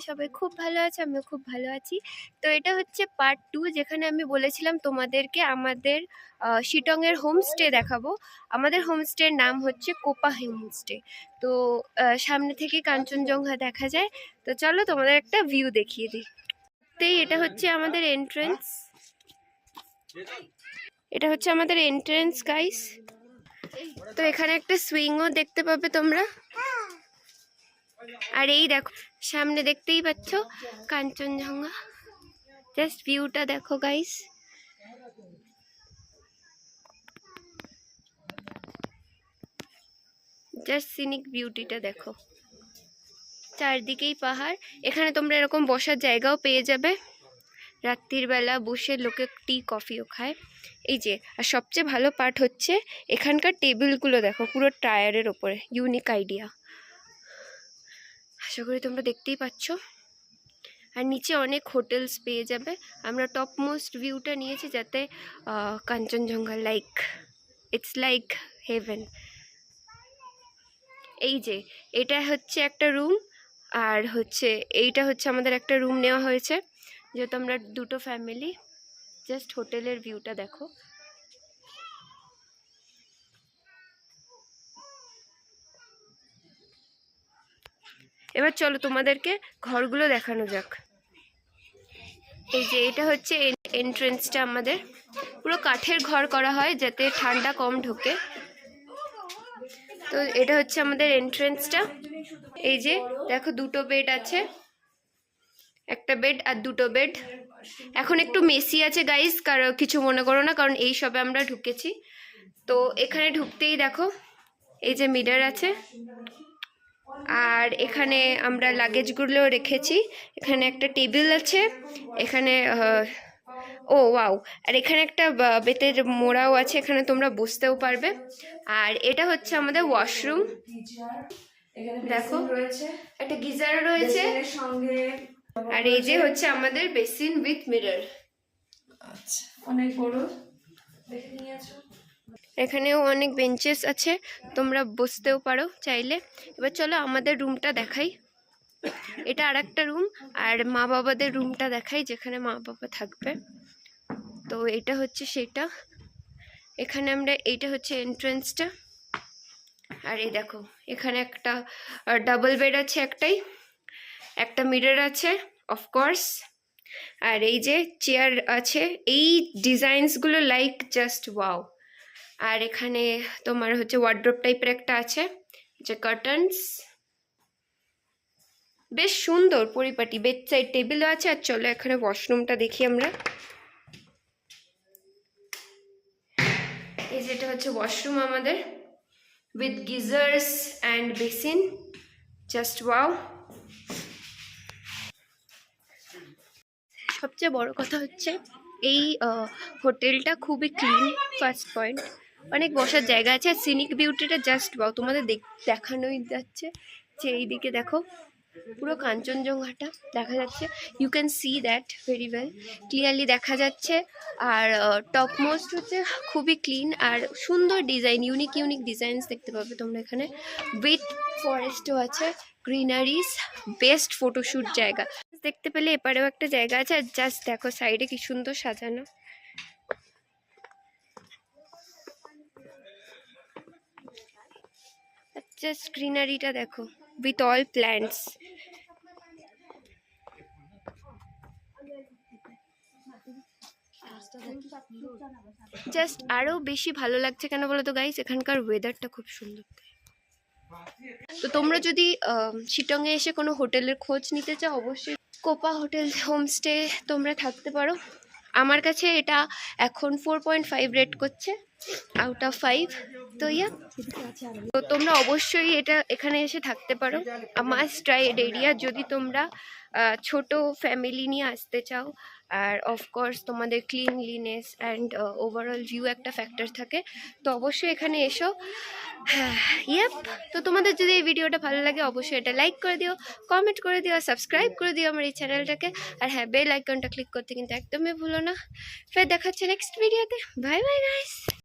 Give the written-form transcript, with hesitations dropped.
সবাই খুব ভালো আছে, আমিও খুব ভালো আছি। তো এটা হচ্ছে পার্ট 2, যেখানে আমি বলেছিলাম তোমাদেরকে আমাদের শিটংয়ের হোমস্টে দেখাবো। আমাদের হোমস্টের নাম হচ্ছে কোপা হোমস্টে। তো সামনে থেকে কাঞ্চনজঙ্ঘা দেখা যায়। তো চলো তোমাদের একটা ভিউ দেখিয়ে দিই। এটা হচ্ছে আমাদের এন্ট্রেন্স, এটা হচ্ছে আমাদের এন্ট্রেন্স গাইস। তো এখানে একটা সুইংও দেখতে পাবে তোমরা। আর এই দেখো সামনে দেখতেই পাচ্ছ কাঞ্চনজঙ্ঘা। জাস্ট ভিউটা দেখো গাইস। জাস্ট সিনিক বিউটিটা দেখো, চারদিকেই পাহাড়। এখানে তোমরা এরকম বসার জায়গাও পেয়ে যাবে, রাত্রির বেলা বসে লোকে টি কফিও খায়। এই যে, আর সবচেয়ে ভালো পার্ট হচ্ছে এখানকার টেবিলগুলো দেখো, পুরো টায়ারের ওপরে, ইউনিক আইডিয়া। আশা করি তোমরা দেখতেই পাচ্ছ। আর নিচে অনেক হোটেলস পেয়ে যাবে। আমরা টপ মোস্ট ভিউটা নিয়েছি, যাতে কাঞ্চনজঙ্ঘা ইটস লাইক হেভেন। এই যে এটা হচ্ছে একটা রুম, আর হচ্ছে এইটা হচ্ছে আমাদের একটা রুম নেওয়া হয়েছে, যেহেতু আমরা দুটো ফ্যামিলি। জাস্ট হোটেলের ভিউটা দেখো। এবার চলো তোমাদেরকে ঘরগুলো দেখানো যাক। এই যে এটা হচ্ছে এন্ট্রেন্সটা আমাদের, পুরো কাঠের ঘর করা হয় যাতে ঠান্ডা কম ঢোকে। তো এটা হচ্ছে আমাদের এন্ট্রেন্সটা। এই যে দেখো, দুটো বেড আছে, একটা বেড আর দুটো বেড। এখন একটু মেসি আছে গাইস, কারণ কিছু মনে করো না, কারণ এই সবে আমরা ঢুকেছি। তো এখানে ঢুকতেই দেখো এই যে মিরর আছে, আর এখানে আমরা লাগেজগুলো রেখেছি। এখানে একটা টেবিল আছে, এখানে ও ওয়াও, আর এখানে একটা বেতের মোড়াও আছে, এখানে তোমরা বসতেও পারবে। আর এটা হচ্ছে আমাদের ওয়াশরুম, দেখো একটা গিজার রয়েছে সঙ্গে। আর এই যে হচ্ছে আমাদের বেসিন উইথ মিরর। আচ্ছা, অনেক বড়, দেখে নিয়েছো। এখানেও অনেক বেঞ্চেস আছে, তোমরা বসতেও পারো চাইলে। এবার চলো আমাদের রুমটা দেখাই। এটা আর একটা রুম, আর মা বাবাদের রুমটা দেখাই, যেখানে মা বাবা থাকবে। তো এটা হচ্ছে সেটা। এখানে আমরা, এইটা হচ্ছে এন্ট্রেন্সটা। আর এই দেখো এখানে একটা ডাবল বেড আছে, একটা মিরর আছে অফকোর্স। আর এই যে চেয়ার আছে, এই ডিজাইনসগুলো লাইক জাস্ট ওয়াও। আর এখানে তোমার হচ্ছে ওয়ার্ড্রপ টাইপের একটা আছে, যে কার্টেন্স, বেশ সুন্দর পরিপাটি। বেড সাইড টেবিলও আছে। আর চলো এখানে ওয়াশরুমটা দেখি আমরা। এই যেটা হচ্ছে ওয়াশরুম আমাদের, with geysers and basin, just wow. সবচেয়ে বড় কথা হচ্ছে এই হোটেলটা খুবই ক্লিন, ফার্স্ট পয়েন্ট। অনেক বসার জায়গা আছে, আর সিনিক বিউটিটা জাস্ট ওয়াও। তোমাদের দেখানোই যাচ্ছে যে এইদিকে দেখো পুরো কাঞ্চনজঙ্ঘাটা দেখা যাচ্ছে। You can see that very well, clearly দেখা যাচ্ছে। আর টপ মোস্ট হচ্ছে খুবই ক্লিন আর সুন্দর ডিজাইন, ইউনিক ডিজাইনস দেখতে পাবে তোমরা এখানে। উইথ ফরেস্টও আছে, গ্রিনারিজ, বেস্ট ফটোশ্যুট জায়গা দেখতে পেলে। এপারেও একটা জায়গা আছে, আর জাস্ট দেখো সাইডে কি সুন্দর সাজানো। জাস্ট গ্রিনারিটা দেখো, উইথ অল প্ল্যান্টস। জাস্ট আরো বেশি ভালো লাগছে কেন বলো তো গাইস, এখানকার ওয়েদারটা খুব সুন্দর। তো তোমরা যদি শিটংয়ে এসে কোনো হোটেলের খোঁজ নিতে চাও, অবশ্যই কোপা হোটেল হোমস্টে তোমরা থাকতে পারো। আমার কাছে এটা এখন 4.5 রেট করছে আউট অফ 5। তো তো তোমরা অবশ্যই এখানে এসে থাকতে পারো। মাস্ট ট্রাই এরিয়া যদি তোমরা ছোট ফ্যামিলি নিয়ে আসতে চাও। আর অফকোর্স তোমাদের ক্লিনলিনেস অ্যান্ড ওভারঅল ভিউ একটা ফ্যাক্টর থাকে, তো অবশ্যই এখানে এসো। ইয়াপ, তো তোমাদের যদি এই ভিডিওটা ভালো লাগে অবশ্যই এটা লাইক করে দিও, কমেন্ট করে দিও, সাবস্ক্রাইব করে দিও আমার এই চ্যানেলটাকে। আর হ্যাঁ, বেল আইকনটা ক্লিক করতে কিন্তু একদমই ভুলো না। ফের দেখাচ্ছে নেক্সট ভিডিওতে। Bye bye guys.